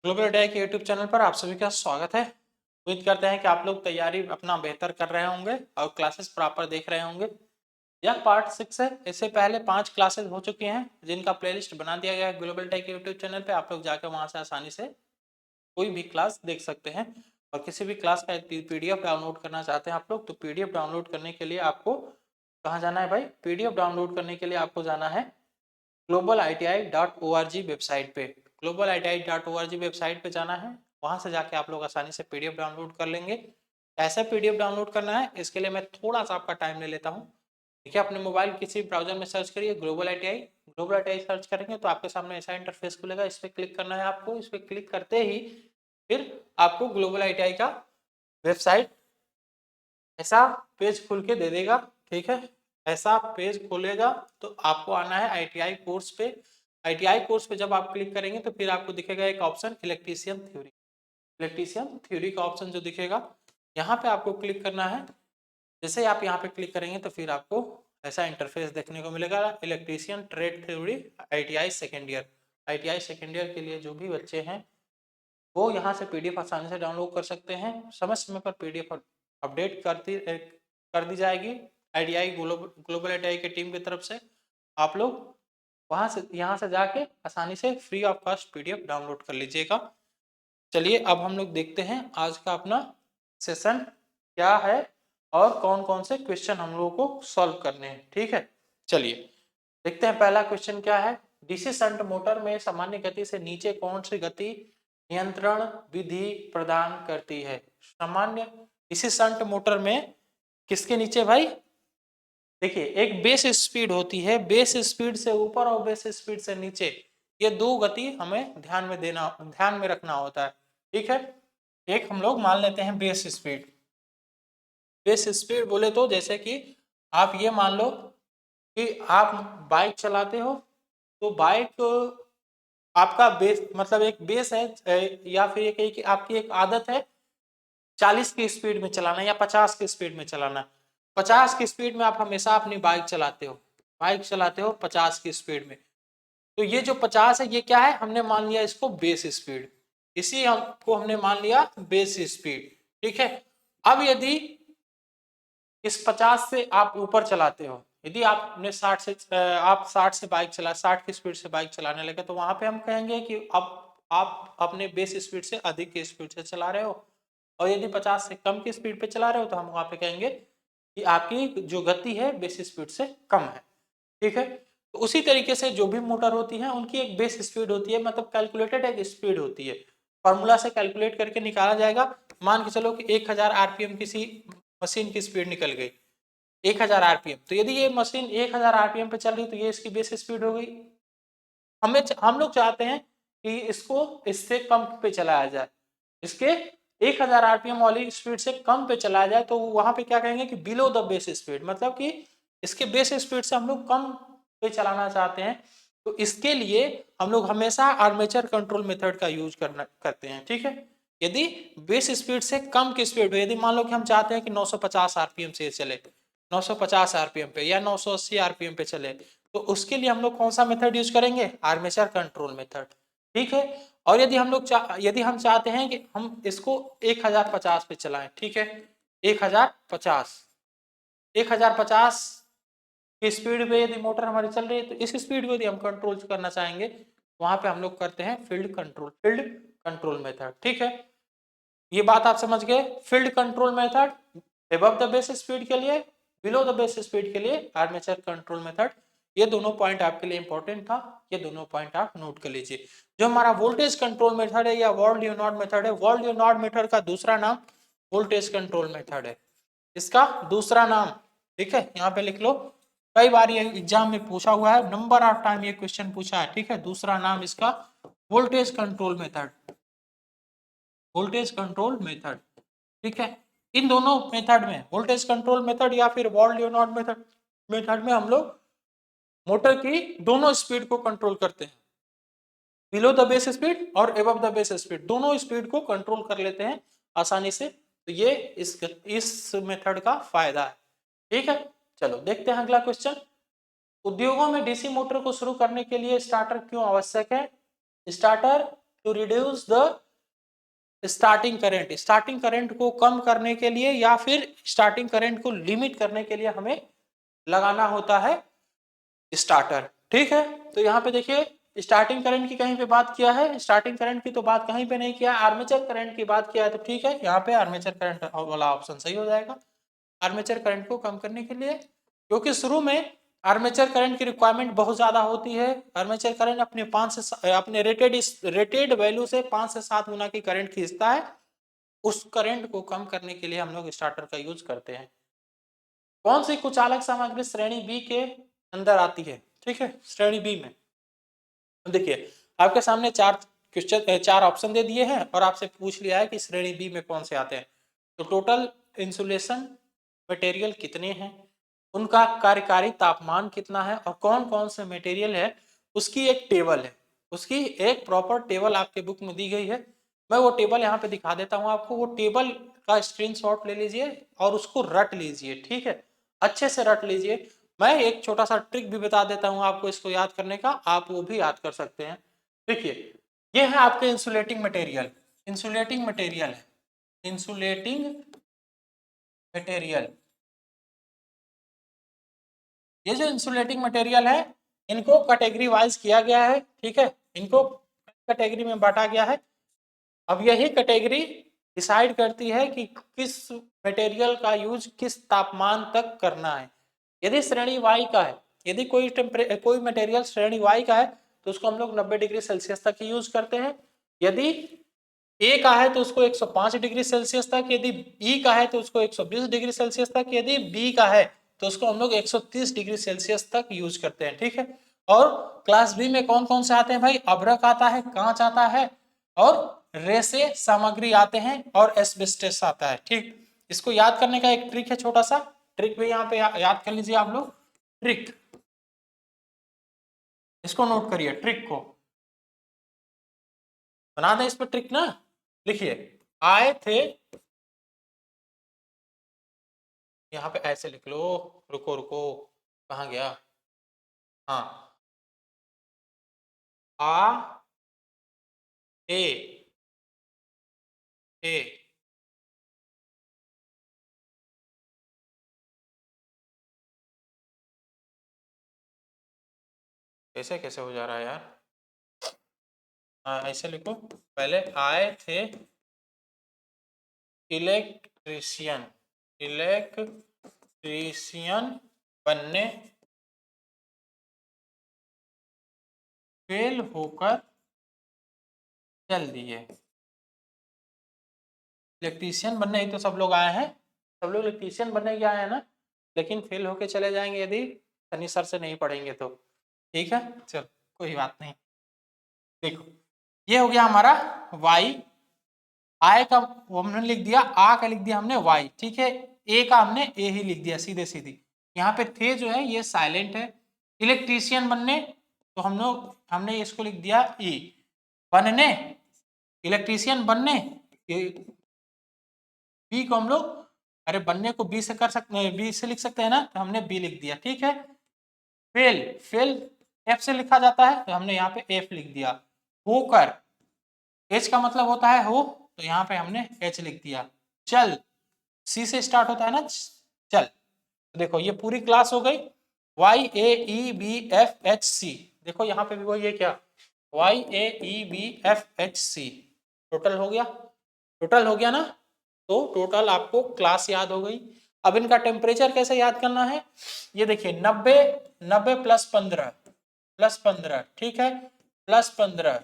Global attack के YouTube channel पर आप सभी का स्वागत है। उम्मीद करते हैं कि आप लोग तैयारी अपना बेहतर कर रहे होंगे और क्लासेस प्रॉपर देख रहे होंगे। यह पार्ट 6 है। इससे पहले 5 क्लासेस हो चुकी हैं जिनका प्लेलिस्ट बना दिया गया है ग्लोबल अटैक के यूट्यूब चैनल पे। आप लोग जाकर वहां से आसानी से कोई भी क्लास देख सकते हैं। और किसी भी क्लास का पीडीएफ डाउनलोड करना चाहते हैं आप लोग, तो पीडीएफ डाउनलोड करने के लिए आपको कहाँ जाना है भाई? पीडीएफ डाउनलोड करने के लिए आपको जाना है globaliti.org वेबसाइट पे। globaliti.org वेबसाइट पे जाना है, वहां से जाके आप लोग आसानी से पीडीएफ डाउनलोड कर लेंगे। ऐसे पीडीएफ डाउनलोड करना है, इसके लिए मैं थोड़ा सा आपका टाइम ले लेता हूँ। देखिए, अपने मोबाइल किसी ब्राउजर में सर्च करिए ग्लोबल आई सर्च करेंगे तो आपके सामने ऐसा इंटरफेस खुलेगा। इस पर क्लिक करना है आपको। इस पर क्लिक करते ही फिर आपको ग्लोबल आई का वेबसाइट ऐसा पेज खुल के दे देगा। ठीक है, ऐसा पेज खोलेगा तो आपको आना है आईटीआई कोर्स पे। आईटीआई कोर्स पे जब आप क्लिक करेंगे तो फिर आपको दिखेगा एक option electrician theory. Electrician theory का ऑप्शन जो दिखेगा, यहाँ पे आपको क्लिक करना है। जैसे ही आप यहाँ पे क्लिक करेंगे तो फिर आपको ऐसा इंटरफेस देखने को मिलेगा, electrician trade theory ITI second year. ITI second year के लिए जो भी बच्चे हैं वो यहाँ से पीडीएफ आसानी से डाउनलोड कर सकते हैं। समय समय पर पीडीएफ अपडेट कर दी जाएगी आईटीआई ग्लोबल आईटीआई की टीम की तरफ से। आप लोग वहाँ से यहाँ से जाके आसानी से free of cost PDF download कर लीजिएगा। चलिए अब हम लोग देखते हैं आज का अपना सेशन क्या है और कौन कौन से क्वेश्चन हम लोगों को सॉल्व करने हैं। ठीक है, चलिए देखते हैं पहला क्वेश्चन क्या है। डीसी शंट मोटर में सामान्य गति से नीचे कौन सी गति नियंत्रण विधि प्रदान करती है? सामान्य डीसी शंट मोटर में किसके नीचे भाई? देखिए, एक बेस स्पीड होती है, बेस स्पीड से ऊपर और बेस स्पीड से नीचे, ये दो गति हमें ध्यान में रखना होता है। ठीक है, एक हम लोग मान लेते हैं बेस स्पीड। बेस स्पीड बोले तो जैसे कि आप ये मान लो कि आप बाइक चलाते हो, तो बाइक आपका बेस मतलब एक बेस है, या फिर एक आपकी एक आदत है 40 की स्पीड में चलाना या 50 की स्पीड में चलाना। 50 की स्पीड में आप हमेशा अपनी बाइक चलाते हो 50 की स्पीड में। तो ये जो 50 है ये क्या है? हमने मान लिया इसको बेस स्पीड। इसी हमको हमने मान लिया बेस स्पीड। ठीक है, अब यदि इस 50 से आप ऊपर चलाते हो, यदि आपने 60 से बाइक चला 60 की स्पीड से बाइक चलाने लगे, तो वहां पे हम कहेंगे कि अब आप अपने बेस स्पीड से अधिक की स्पीड से चला रहे हो। और यदि 50 से कम की स्पीड पे चला रहे हो तो हम वहां पे कहेंगे कि आपकी जो गति है बेस स्पीड से कम है। ठीक है, तो उसी तरीके से जो भी मोटर होती है उनकी एक बेस स्पीड होती है, मतलब कैलकुलेटेड एक स्पीड होती है। फॉर्मूला से कैलकुलेट करके निकाला जाएगा। मान के चलो कि 1000 आरपीएम किसी मशीन की स्पीड निकल गई 1000 आरपीएम, तो यदि ये मशीन 1000 आरपीएम पे चल रही तो ये इसकी बेस स्पीड हो गई। हम लोग चाहते हैं कि इसको इससे कम पे चलाया जाए, इसके 1000 आरपीएम वाली स्पीड से कम पे चलाया जाए, तो वहां पे क्या कहेंगे कि बिलो द बेस स्पीड, मतलब कि इसके बेस स्पीड से हम लोग कम पे चलाना चाहते हैं। तो इसके लिए हम लोग हमेशा आर्मेचर कंट्रोल मेथड का यूज करते हैं। ठीक है, यदि बेस स्पीड से कम की स्पीड, यदि मान लो कि हम चाहते हैं कि 950 आरपीएम से चले, 950 आरपीएम पे या 980 आरपीएम पे चले, तो उसके लिए हम लोग कौन सा मेथड यूज करेंगे? Armature control method. ठीक है, और यदि हम चाहते हैं कि हम इसको 1050 पे चलाएं, ठीक है, 1050 1050 की स्पीड पे यदि मोटर हमारी चल रही है, तो इस स्पीड को यदि हम कंट्रोल करना चाहेंगे, वहां पे हम लोग करते हैं फील्ड कंट्रोल मेथड। ठीक है, ये बात आप समझ गए। Field control method above the base speed के लिए, बिलो द बेस स्पीड के लिए आर्मेचर कंट्रोल मेथड। ये दोनों पॉइंट आपके लिए इंपॉर्टेंट था, ये दोनों पॉइंट आप नोट कर लीजिए। जो हमारा वोल्टेज कंट्रोल मेथड है या वर्ल्ड यूनॉट मेथड है, वर्ल्ड यूनॉट मेथड का दूसरा नाम वोल्टेज कंट्रोल मेथड है, इसका दूसरा नाम। ठीक है, यहाँ पे लिख लो, कई बार ये एग्जाम में पूछा हुआ है, नंबर ऑफ टाइम ये क्वेश्चन पूछा है। ठीक है, दूसरा नाम इसका voltage control method, voltage control method. ठीक है, इन दोनों मेथड में, वोल्टेज कंट्रोल मेथड या फिर वर्ल्ड यूनॉट मेथड में हम लोग मोटर की दोनों स्पीड को कंट्रोल करते हैं, बिलो द बेस स्पीड और एबव द बेस स्पीड, दोनों स्पीड को कंट्रोल कर लेते हैं आसानी से। तो ये इस मेथड का फायदा है। ठीक है, चलो देखते हैं अगला क्वेश्चन। उद्योगों में डीसी मोटर को शुरू करने के लिए स्टार्टर क्यों आवश्यक है? Starter to reduce the starting current को कम करने के लिए या फिर स्टार्टिंग करंट को लिमिट करने के लिए हमें लगाना होता है स्टार्टर। ठीक है, तो यहाँ पे देखिए स्टार्टिंग करंट की कहीं पे बात किया है, स्टार्टिंग करंट की तो बात कहीं पे नहीं किया, आर्मेचर करंट की बात किया है, तो ठीक है यहाँ पे आर्मेचर करंट वाला ऑप्शन सही हो जाएगा। आर्मेचर करंट को कम करने के लिए, क्योंकि शुरू में आर्मेचर करंट की रिक्वायरमेंट बहुत ज्यादा होती है। आर्मेचर करंट अपने रेटेड वैल्यू से 5 से 7 गुना की करंट खींचता है। उस करंट को कम करने के लिए हम लोग स्टार्टर का यूज करते हैं। कौन सी कुचालक सामग्री श्रेणी बी के अंदर आती है? ठीक है, श्रेणी बी में देखिए आपके सामने चार ऑप्शन दे दिए हैं और आपसे पूछ लिया है कि श्रेणी बी में कौन से आते हैं। तो टोटल इंसुलेशन मटेरियल कितने हैं, उनका कार्यकारी तापमान कितना है और कौन कौन से मटेरियल है, उसकी एक टेबल है, उसकी एक प्रॉपर टेबल आपके बुक में दी गई है। मैं वो टेबल यहाँ पे दिखा देता हूँ आपको। वो टेबल का स्क्रीनशॉट ले लीजिए और उसको रट लीजिए। ठीक है, अच्छे से रट लीजिए। मैं एक छोटा सा ट्रिक भी बता देता हूँ आपको इसको याद करने का, आप वो भी याद कर सकते हैं। देखिए ये है आपके इंसुलेटिंग मटेरियल, इंसुलेटिंग मटेरियल है, इंसुलेटिंग मटेरियल। ये जो इंसुलेटिंग मटेरियल है इनको कैटेगरी वाइज किया गया है। ठीक है, इनको कैटेगरी में बांटा गया है। अब यही कैटेगरी डिसाइड करती है कि किस मटेरियल का यूज किस तापमान तक करना है। यदि श्रेणी वाई का है, यदि कोई मटेरियल श्रेणी वाई का है तो उसको हम लोग 90 डिग्री सेल्सियस तक ही यूज करते हैं। यदि ए का है तो उसको 105 डिग्री सेल्सियस तक, यदि ई का है तो उसको 120 डिग्री सेल्सियस तक, यदि बी का है तो उसको हम लोग 130 डिग्री सेल्सियस तक यूज करते हैं। ठीक है, और क्लास बी में कौन कौन से आते हैं भाई? अभ्रक आता है, कांच आता है और रेसे सामग्री आते हैं और एस्बेस्टस आता है। ठीक, इसको याद करने का एक ट्रिक है, छोटा सा ट्रिक भी यहाँ पे याद कर लीजिए आप लोग। ट्रिक, इसको नोट करिए, ट्रिक को बना दें इस पर ट्रिक ना। लिखिए आए थे, यहाँ पे ऐसे लिख लो, रुको रुको कहाँ गया, हाँ, आ ए ए कैसे कैसे हो जा रहा है यार। हाँ ऐसे लिखो, पहले आए थे इलेक्ट्रीशियन, इलेक्ट्रीशियन बनने, फेल होकर चल दिए। इलेक्ट्रीशियन बनने ही तो सब लोग आए हैं, सब लोग इलेक्ट्रीशियन बनने ही आए हैं ना, लेकिन फेल होके चले जाएंगे यदि शनि सर से नहीं पढ़ेंगे तो। ठीक है, चल कोई बात नहीं। देखो ये हो गया हमारा y, आय का वो हमने लिख दिया, आ का लिख दिया हमने y। ठीक है, ए का हमने ए ही लिख दिया सीधे सीधी। यहाँ पे थे जो है ये साइलेंट है। इलेक्ट्रीशियन बनने तो हम लोग हमने इसको लिख दिया ई। बनने, इलेक्ट्रीशियन बनने, बी को हम लोग, अरे बनने को बी से कर सकते हैं, बी से लिख सकते हैं ना, तो हमने बी लिख दिया। ठीक है, फेल, फेल एफ से लिखा जाता है तो हमने यहाँ पे एफ लिख दिया। होकर, एच का मतलब होता है हो, तो यहाँ पे हमने एच लिख दिया। चल, सी से स्टार्ट होता है ना चल, तो देखो ये पूरी क्लास हो गई, Y A E B F H C. देखो यहाँ पे भी वही है क्या, Y A E B F H C, total हो गया, टोटल हो गया ना। तो टोटल आपको क्लास याद हो गई। अब इनका टेम्परेचर कैसे याद करना है, ये देखिए 90, 90 प्लस 15, प्लस 15, ठीक है, प्लस 15,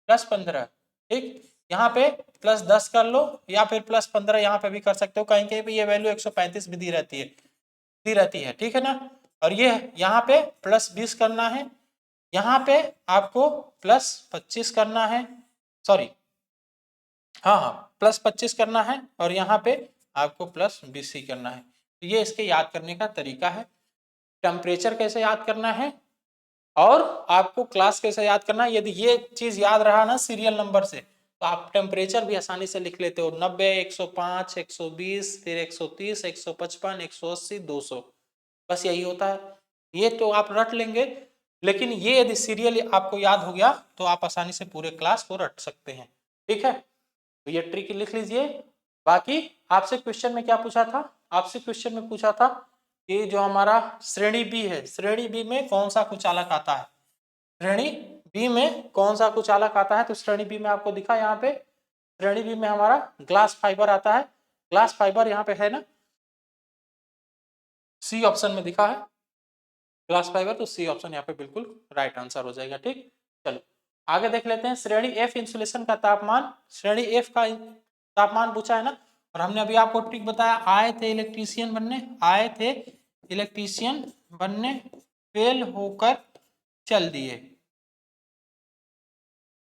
प्लस 15, ठीक, यहाँ पे प्लस 10 कर लो या फिर प्लस 15 यहाँ पे भी कर सकते हो, कहीं कहीं पे ये वैल्यू 135 भी दी रहती है, दी रहती है। ठीक है ना, और ये यहाँ पे प्लस 20 करना है, यहाँ पे आपको प्लस 25 करना है, सॉरी हाँ हाँ प्लस 25 करना है, और यहाँ पे आपको प्लस 20 ही करना है। तो ये इसके याद करने का तरीका है। टेम्परेचर कैसे याद करना है और आपको क्लास कैसे याद करना है, यदि ये चीज याद रहा ना सीरियल नंबर से, तो आप टेम्परेचर भी आसानी से लिख लेते हो, 90, 105, 120, फिर 130, 155, 180, 200, बस यही होता है। ये तो आप रट लेंगे लेकिन ये यदि सीरियल आपको याद हो गया तो आप आसानी से पूरे क्लास को रट सकते हैं। ठीक है, तो ये ट्रिक लिख लीजिए। बाकी आपसे क्वेश्चन में क्या पूछा था, आपसे क्वेश्चन में पूछा था कि जो हमारा श्रेणी बी है, श्रेणी बी में कौन सा कुचालक आता है, श्रेणी बी में कौन सा कुचालक आता है। तो श्रेणी बी में आपको दिखा यहाँ पे, श्रेणी बी में हमारा ग्लास फाइबर आता है। ग्लास फाइबर यहाँ पे है ना, सी ऑप्शन में दिखा है ग्लास फाइबर, तो सी ऑप्शन यहाँ पे बिल्कुल राइट आंसर हो जाएगा। ठीक, चलो आगे देख लेते हैं। श्रेणी एफ इंसुलेशन का तापमान, श्रेणी एफ का तापमान पूछा है ना, और हमने अभी आपको ट्रिक बताया, आए थे इलेक्ट्रीशियन बनने, आए थे इलेक्ट्रीशियन बनने, फेल होकर चल दिए।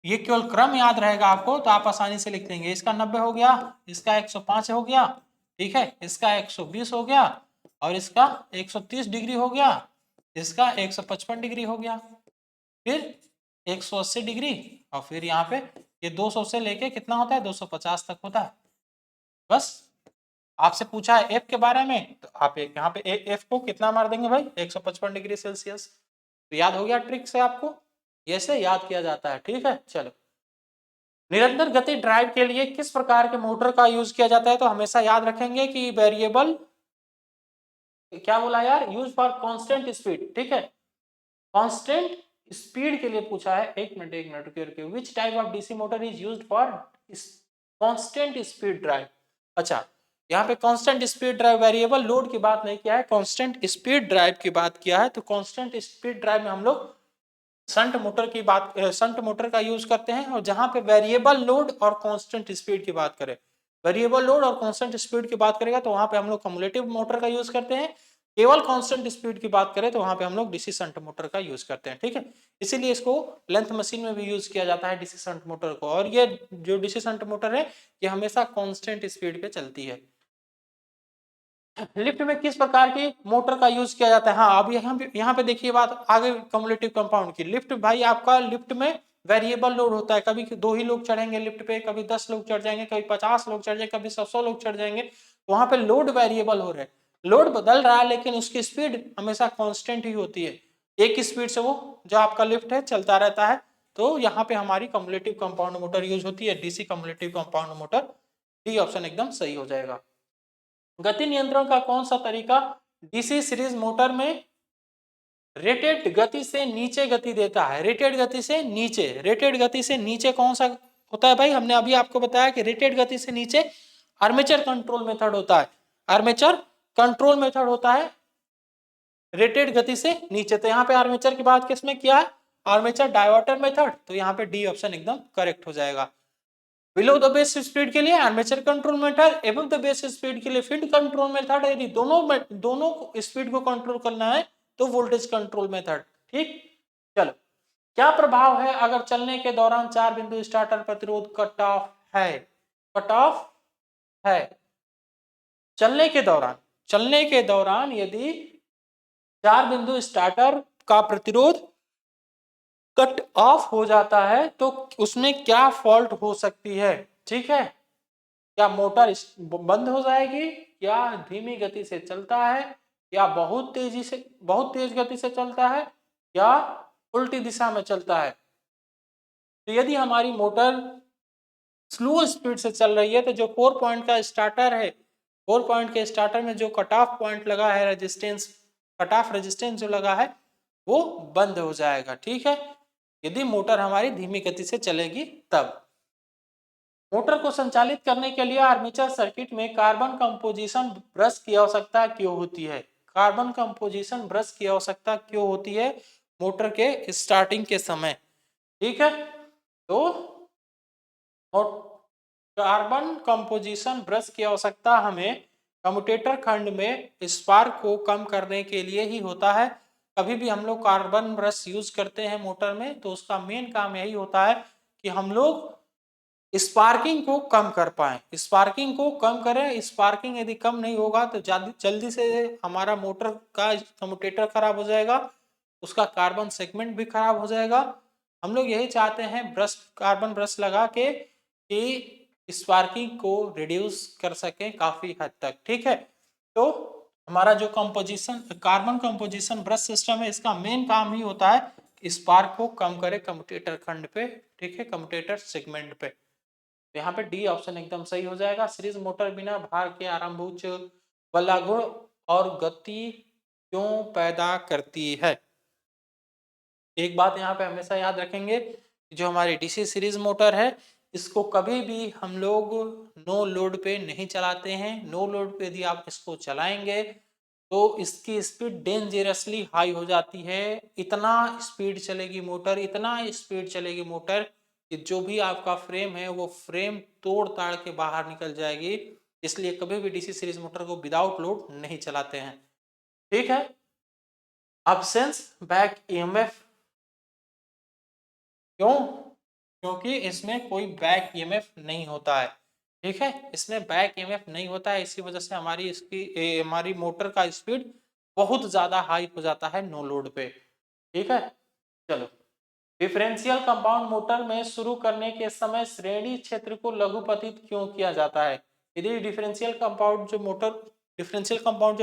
ये केवल क्रम याद रहेगा आपको तो आप आसानी से लिख देंगे। इसका 90 हो गया, इसका 105 हो गया, ठीक है, इसका 120 हो गया, और इसका 130 डिग्री हो गया, इसका 155 डिग्री हो गया, फिर 180 डिग्री, और फिर यहाँ पे ये 200 से लेके कितना होता है 250 तक होता है। बस आपसे पूछा है एफ के बारे में, तो आप यहाँ पे एफ को कितना मार देंगे भाई 155 डिग्री सेल्सियस। तो याद हो गया ट्रिक से आपको, ऐसे याद किया जाता है। ठीक है, चलो निरंतर गति ड्राइव के लिए किस प्रकार के मोटर का यूज किया जाता है, तो हमेशा याद रखेंगे कि वेरिएबल, क्या बोला यार, यूज फॉर कांस्टेंट स्पीड। ठीक है, कांस्टेंट स्पीड के लिए पूछा है। एक मिनट रुकिए, which type of DC motor is used for constant speed drive. अच्छा, यहाँ पे constant speed drive, variable load की बात नहीं किया है, कांस्टेंट स्पीड ड्राइव की बात किया है। तो कांस्टेंट स्पीड ड्राइव में हम लोग शंट मोटर की बात, शंट मोटर का यूज करते हैं। और जहां पे वेरिएबल लोड और कांस्टेंट स्पीड की बात करें, वेरिएबल लोड और कांस्टेंट स्पीड की बात करेगा तो वहां पे हम लोग कम्युलेटिव मोटर का यूज करते हैं। केवल कांस्टेंट स्पीड की बात करें तो वहां पे हम लोग डीसी शंट मोटर का यूज करते हैं। ठीक है, इसीलिए इसको लेंथ मशीन में भी यूज किया जाता है डीसी शंट मोटर को। और ये जो डीसी शंट मोटर है ये हमेशा कांस्टेंट स्पीड पे चलती है। लिफ्ट में किस प्रकार की मोटर का यूज किया जाता है, हाँ अब यहाँ पे देखिए बात आगे कम्युलेटिव कंपाउंड की। लिफ्ट भाई आपका लिफ्ट में वेरिएबल लोड होता है, कभी 2 ही लोग चढ़ेंगे लिफ्ट पे, कभी 10 लोग चढ़ जाएंगे, कभी 50 लोग चढ़ जाएंगे, कभी 100 लोग चढ़ जाएंगे। वहां पे लोड वेरिएबल हो रहे हैं, लोड बदल रहा है लेकिन उसकी स्पीड हमेशा कॉन्स्टेंट ही होती है, एक स्पीड से वो जो आपका लिफ्ट है चलता रहता है। तो यहाँ पे हमारी कम्युलेटिव कंपाउंड मोटर यूज होती है, DC cumulative compound motor. D option एकदम सही हो जाएगा। गति नियंत्रण का कौन सा तरीका डीसी सीरीज मोटर में रेटेड गति से नीचे गति देता है, रेटेड गति से नीचे, रेटेड गति से नीचे कौन सा होता है भाई, हमने अभी आपको बताया कि रेटेड गति से नीचे आर्मेचर कंट्रोल मेथड होता है, आर्मेचर कंट्रोल मेथड होता है रेटेड गति से नीचे। तो यहाँ पे आर्मेचर की बात किसमें किया है, आर्मेचर डायवर्टर मेथड, तो यहाँ पे डी ऑप्शन एकदम करेक्ट हो जाएगा। बिलो द बेस स्पीड के लिए armature control method, above the base speed के लिए फील्ड कंट्रोल मेथड। यदि दोनों स्पीड को कंट्रोल करना है तो वोल्टेज कंट्रोल मेथड। ठीक, चलो क्या प्रभाव है अगर चलने के दौरान 4 बिंदु स्टार्टर प्रतिरोध कट ऑफ है, कट ऑफ है, चलने के दौरान यदि 4 बिंदु स्टार्टर का प्रतिरोध कट ऑफ हो जाता है तो उसमें क्या फॉल्ट हो सकती है। ठीक है, क्या मोटर बंद हो जाएगी, या धीमी गति से चलता है, या बहुत तेज गति से चलता है, या उल्टी दिशा में चलता है। तो यदि हमारी मोटर स्लो स्पीड से चल रही है तो जो 4 पॉइंट का स्टार्टर है, 4 पॉइंट के स्टार्टर में जो कट ऑफ पॉइंट लगा है, रेजिस्टेंस, कट ऑफ रेजिस्टेंस जो लगा है वो बंद हो जाएगा। ठीक है, यदि मोटर हमारी धीमी गति से चलेगी तब। मोटर को संचालित करने के लिए आर्मेचर सर्किट में कार्बन कंपोजिशन ब्रश की आवश्यकता क्यों होती है, कार्बन कंपोजिशन ब्रश की आवश्यकता क्यों होती है मोटर के स्टार्टिंग के समय। ठीक है, तो कार्बन कंपोजिशन ब्रश की आवश्यकता हमें कम्यूटेटर खंड में स्पार्क को कम करने के लिए ही होता है। कभी भी हम लोग कार्बन ब्रश यूज करते हैं मोटर में तो उसका मेन काम यही होता है कि हम लोग स्पार्किंग को कम कर पाए, स्पार्किंग को कम करें। स्पार्किंग यदि कम नहीं होगा तो जल्दी से हमारा मोटर का कम्यूटेटर खराब हो जाएगा, उसका कार्बन सेगमेंट भी खराब हो जाएगा। हम लोग यही चाहते हैं ब्रश, कार्बन ब्रश लगा के कि स्पार्किंग को रिड्यूस कर सकें काफी हद तक। ठीक है, तो हमारा जो composition carbon composition brush system है, इसका मेन काम ही होता है स्पार्क को कम करे कम्यूटेटर खंड पे, ठीक है, कम्यूटेटर सेगमेंट पे। यहाँ पे डी ऑप्शन एकदम सही हो जाएगा। सीरीज मोटर बिना भार के आरंभ उच्च बलागुण और गति क्यों पैदा करती है? एक बात यहाँ पे हमेशा याद रखेंगे, जो हमारी डीसी सीरीज मोटर है इसको कभी भी हम लोग नो लोड पे नहीं चलाते हैं। नो लोड पे यदि आप इसको चलाएंगे तो इसकी स्पीड डेंजरसली हाई हो जाती है। इतना स्पीड चलेगी मोटर, इतना स्पीड चलेगी मोटर कि जो भी आपका फ्रेम है वो फ्रेम तोड़ ताड़ के बाहर निकल जाएगी। इसलिए कभी भी डीसी सीरीज मोटर को विदाउट लोड नहीं चलाते हैं, ठीक है। अब्सेंस बैक ईएमएफ, क्यों? क्योंकि इसमें कोई बैक ईएमएफ नहीं होता है, ठीक है, इसमें बैक ईएमएफ नहीं होता है। इसी वजह से हमारी मोटर का स्पीड बहुत ज्यादा हाई हो जाता है नो लोड पे, ठीक है। चलो, डिफरेंशियल कंपाउंड मोटर में शुरू करने के समय श्रेणी क्षेत्र को लघुपतित क्यों किया जाता है? यदि डिफरेंशियल कंपाउंड जो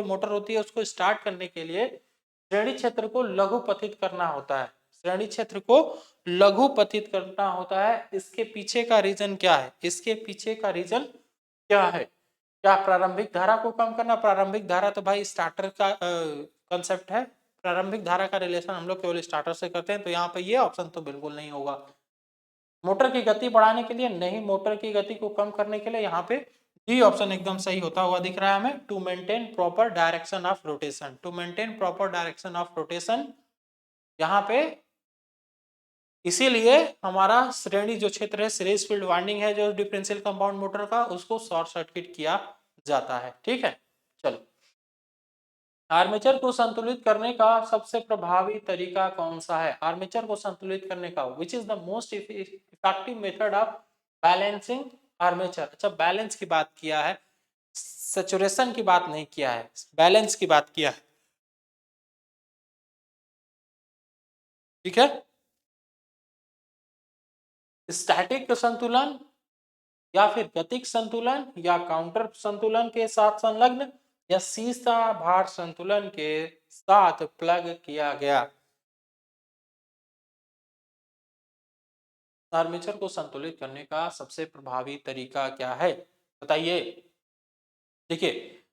मोटर होती है उसको स्टार्ट करने के लिए श्रेणी क्षेत्र को लघुपतित करना होता है। श्रेणी क्षेत्र को लघुपतित करना होता है। इसके पीछे का रीजन क्या है? इसके पीछे का रीजन क्या है? क्या प्रारंभिक धारा को कम करना? प्रारंभिक धारा तो भाई स्टार्टर का कंसेप्ट है। प्रारंभिक धारा का रिलेशन हम लोग केवल स्टार्टर से करते हैं, तो यहाँ पे ये ऑप्शन तो बिल्कुल नहीं होगा। मोटर की गति बढ़ाने के लिए नहीं, मोटर की गति को कम करने के लिए यहाँ पे डी ऑप्शन एकदम सही होता हुआ दिख रहा है हमें। To maintain proper direction of rotation, to maintain proper direction of rotation, यहाँ पे इसीलिए हमारा श्रेणी जो क्षेत्र है, सीरीज फील्ड वाइंडिंग है जो डिफरेंशियल कंपाउंड मोटर का, उसको शॉर्ट सर्किट किया जाता है, ठीक है। चलो, आर्मेचर को संतुलित करने का सबसे प्रभावी तरीका कौन सा है? आर्मेचर को संतुलित करने का which is the most effective method of balancing armature. अच्छा, बैलेंस की बात किया है, सैचुरेशन की बात नहीं किया है, बैलेंस की बात किया है, ठीक है। स्टैटिक संतुलन या फिर गतिक संतुलन या काउंटर संतुलन के साथ संलग्न या सीसा भार संतुलन के साथ प्लग किया गया। आर्मेचर को संतुलित करने का सबसे प्रभावी तरीका क्या है, बताइए। देखिए,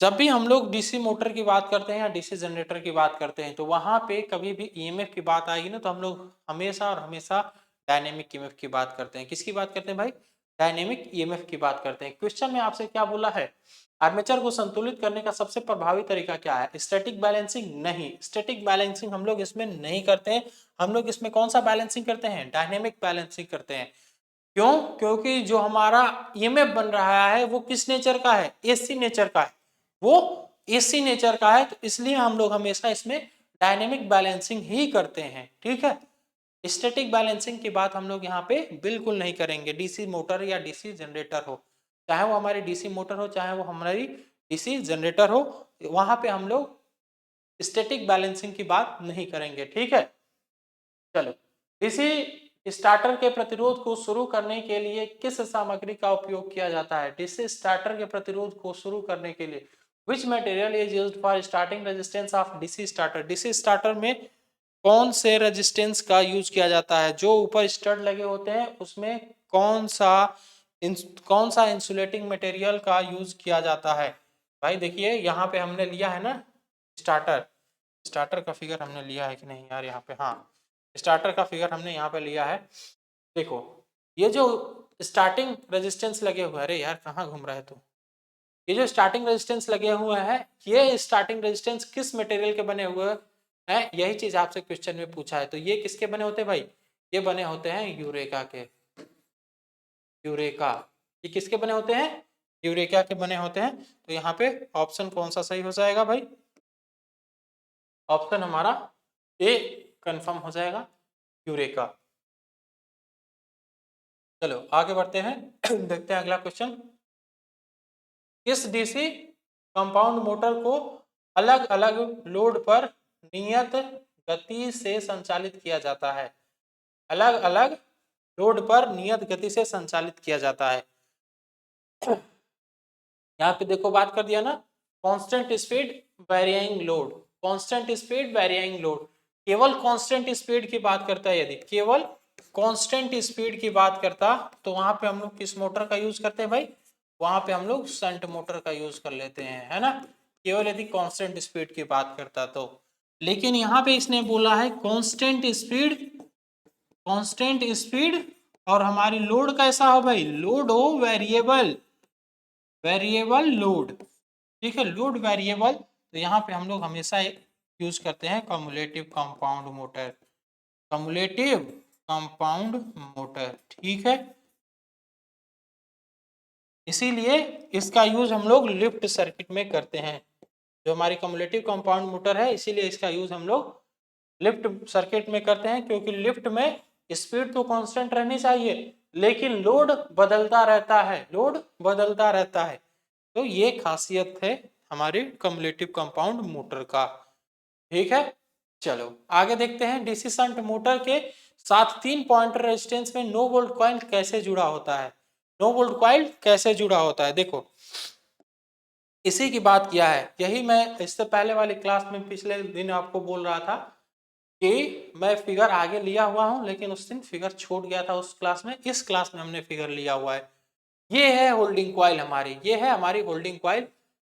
जब भी हम लोग डीसी मोटर की बात करते हैं या डीसी जनरेटर की बात करते हैं तो वहां पे कभी भी ईएमएफ की बात आएगी ना, तो हम लोग हमेशा और हमेशा डायनेमिक ईएमएफ की बात करते हैं। किसकी बात करते हैं भाई? डायनेमिक ईएमएफ की बात करते हैं। क्वेश्चन में आपसे क्या बोला है? आर्मेचर को संतुलित करने का सबसे प्रभावी तरीका क्या है? स्टैटिक बैलेंसिंग नहीं, स्टैटिक बैलेंसिंग हम लोग इसमें नहीं करते हैं। हम लोग इसमें कौन सा बैलेंसिंग करते हैं? डायनेमिक बैलेंसिंग करते हैं। क्यों? क्योंकि जो हमारा ईएमएफ बन रहा है वो किस नेचर का है? एसी नेचर का है, वो एसी नेचर का है, तो इसलिए हम लोग हमेशा इसमें डायनेमिक बैलेंसिंग ही करते हैं, ठीक है। स्टैटिक बैलेंसिंग की बात हम लोग यहाँ पे बिल्कुल नहीं करेंगे। डीसी मोटर या डीसी जनरेटर हो, चाहे वो हमारी डीसी मोटर हो चाहे वो हमारी डीसी जनरेटर हो, वहां पे हम लोग स्टैटिक बैलेंसिंग की बात नहीं करेंगे, ठीक है। चलो, डीसी स्टार्टर के प्रतिरोध को शुरू करने के लिए किस सामग्री का उपयोग किया जाता है? डीसी स्टार्टर के प्रतिरोध को शुरू करने के लिए which material is used for starting resistance of DC starter? DC starter में कौन से रेजिस्टेंस का यूज किया जाता है? जो ऊपर स्टड लगे होते हैं उसमें कौन सा इंसुलेटिंग मटेरियल का यूज किया जाता है? भाई देखिए, यहाँ पे हमने लिया है ना स्टार्टर, स्टार्टर का फिगर हमने लिया है कि नहीं यार? यहाँ पे हाँ, स्टार्टर का फिगर हमने यहाँ पे लिया है। देखो, ये जो स्टार्टिंग रेजिस्टेंस लगे हुए, अरे यार कहाँ घूम रहा है तू? ये जो स्टार्टिंग रेजिस्टेंस लगे हुए हैं, ये स्टार्टिंग रेजिस्टेंस किस मटेरियल के बने हुए हैं? यही चीज आपसे क्वेश्चन में पूछा है। तो ये किसके बने होते हैं भाई? ये बने होते हैं यूरेका के। यूरेका, ये किसके बने होते हैं? यूरेका के बने होते हैं। तो यहाँ पे ऑप्शन कौन सा सही हो जाएगा भाई? ऑप्शन हमारा ए कंफर्म हो जाएगा, यूरेका। चलो आगे बढ़ते हैं देखते हैं अगला क्वेश्चन। किस डीसी कंपाउंड मोटर को अलग अलग लोड पर नियत गति से संचालित किया जाता है? अलग अलग लोड पर नियत गति से संचालित किया जाता है। यहाँ पे देखो बात कर दिया ना, constant speed varying load, constant speed varying load, केवल कांस्टेंट स्पीड की बात करता है, यदि केवल कांस्टेंट स्पीड की बात करता तो वहां पे हम लोग किस मोटर का यूज करते हैं भाई, वहां पे हम लोग शंट मोटर का यूज कर लेते हैं, है ना, केवल यदि कांस्टेंट स्पीड की बात करता तो। लेकिन यहाँ पे इसने बोला है कांस्टेंट स्पीड, कांस्टेंट स्पीड और हमारी लोड कैसा हो भाई, लोड हो वेरिएबल, वेरिएबल लोड, ठीक है, लोड वेरिएबल। तो यहाँ पे हम लोग हमेशा यूज करते हैं cumulative compound motor, cumulative compound motor, ठीक है। इसीलिए इसका यूज हम लोग लिफ्ट सर्किट में करते हैं, जो हमारी कम्युलेटिव कंपाउंड मोटर है, इसीलिए इसका यूज हम लोग लिफ्ट सर्किट में करते हैं, क्योंकि लिफ्ट में स्पीड तो कांस्टेंट रहनी चाहिए लेकिन लोड बदलता रहता है, लोड बदलता रहता है। तो ये खासियत है हमारी कम्युलेटिव कंपाउंड मोटर का, ठीक है। चलो आगे देखते हैं, डीसी शंट मोटर के साथ 3 पॉइंटर रेजिस्टेंस में नो वोल्ट कॉइल कैसे जुड़ा होता है, नो वोल्ट कॉइल कैसे जुड़ा होता है। देखो इसी की बात किया है, यही मैं इससे पहले वाली क्लास में पिछले दिन आपको बोल रहा था कि मैं फिगर आगे लिया हुआ हूं, लेकिन उस दिन फिगर छूट गया था उस क्लास में, इस क्लास में हमने फिगर लिया हुआ है। ये है होल्डिंग कॉइल हमारी, ये है हमारी होल्डिंग कॉइल।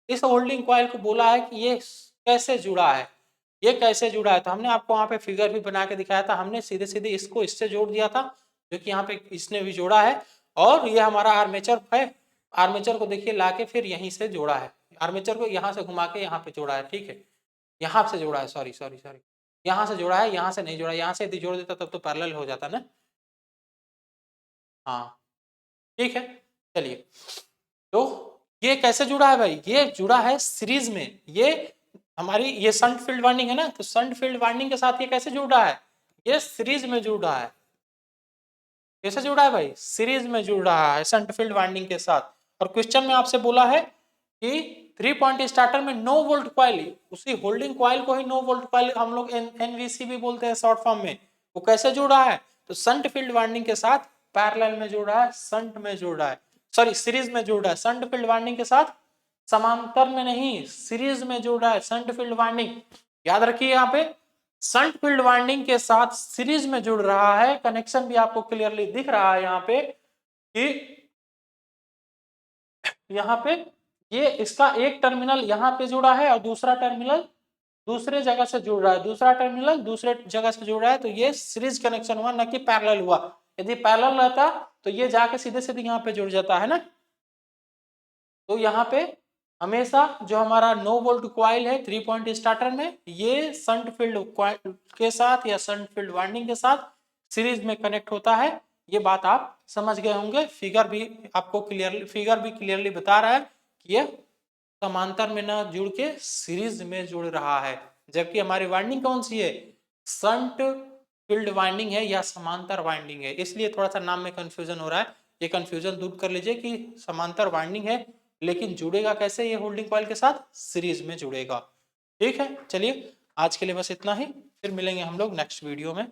इस होल्डिंग कॉइल को बोला है कि ये कैसे जुड़ा है, ये कैसे जुड़ा है, तो हमने आपको वहां पे फिगर भी बना के दिखाया था, हमने सीधे सीधे इसको इससे जोड़ दिया था, जो कि यहाँ पे इसने भी जोड़ा है, और ये हमारा आर्मेचर है, आर्मेचर को देखिए लाके फिर यहीं से जोड़ा है, आर्मेचर को यहाँ से घुमा के यहाँ पे जोड़ा है, ठीक है, यहाँ से जोड़ा है, सॉरी सॉरी सॉरी, यहाँ से जोड़ा है, यहाँ से नहीं जोड़ा, यहाँ से यदि जोड़ देता तब तो पैरेलल हो जाता ना, हाँ ठीक है। चलिए तो ये कैसे जुड़ा है भाई, ये जुड़ा है सीरीज में, ये हमारी ये शंट फील्ड वाइंडिंग है ना, तो शंट फील्ड वाइंडिंग के साथ ये कैसे जुड़ा है, ये सीरीज में जुड़ा है, कैसे जुड़ा है भाई, सीरीज में जुड़ रहा है शंट फील्ड वाइंडिंग के साथ। और क्वेश्चन में आपसे बोला है कि 3 पॉइंट स्टार्टर में नो वोल्ट कॉइल, उसी होल्डिंग कॉइल को ही नो वोल्ट कॉइल हम लोग एनवीसी भी बोलते हैं शॉर्ट फॉर्म में, वो कैसे जुड़ा है, तो शंट फील्ड वाइंडिंग के साथ पैरेलल में जुड़ा है, शंट में जुड़ा है, सॉरी सीरीज में जुड़ा है, शंट फील्ड वाइंडिंग के साथ समांतर में नहीं, सीरीज में जुड़ा है शंट फील्ड वाइंडिंग। याद रखिए यहाँ पे शंट फील्ड वाइंडिंग के साथ सीरीज में जुड़ रहा है, कनेक्शन भी आपको क्लियरली दिख रहा है यहाँ पे कि यहाँ पे ये इसका एक टर्मिनल यहाँ पे जुड़ा है और दूसरा टर्मिनल दूसरे जगह से जुड़ रहा है, दूसरा टर्मिनल दूसरे जगह से जुड़ रहा है, तो ये सीरीज कनेक्शन हुआ, न कि पैरेलल हुआ। यदि पैरेलल रहता तो ये जाके सीधे सीधे यहाँ पे जुड़ जाता है ना। तो यहाँ पे हमेशा जो हमारा नो वोल्ट कॉइल है 3 पॉइंट स्टार्टर में, ये शंट फील्ड कॉइल के साथ या शंट फील्ड वाइंडिंग के साथ सीरीज में कनेक्ट होता है। ये बात आप समझ गए होंगे, फिगर भी आपको क्लियरली, फिगर भी क्लियरली बता रहा है कि ये समांतर में ना जुड़ के सीरीज में जुड़ रहा है, जबकि हमारी वाइंडिंग कौन सी है, शंट फील्ड वाइंडिंग है या समांतर वाइंडिंग है, इसलिए थोड़ा सा नाम में कंफ्यूजन हो रहा है। ये कंफ्यूजन दूर कर लीजिए कि समांतर वाइंडिंग है, लेकिन जुड़ेगा कैसे, ये होल्डिंग कॉइल के साथ सीरीज में जुड़ेगा, ठीक है। चलिए आज के लिए बस इतना ही, फिर मिलेंगे हम लोग नेक्स्ट वीडियो में।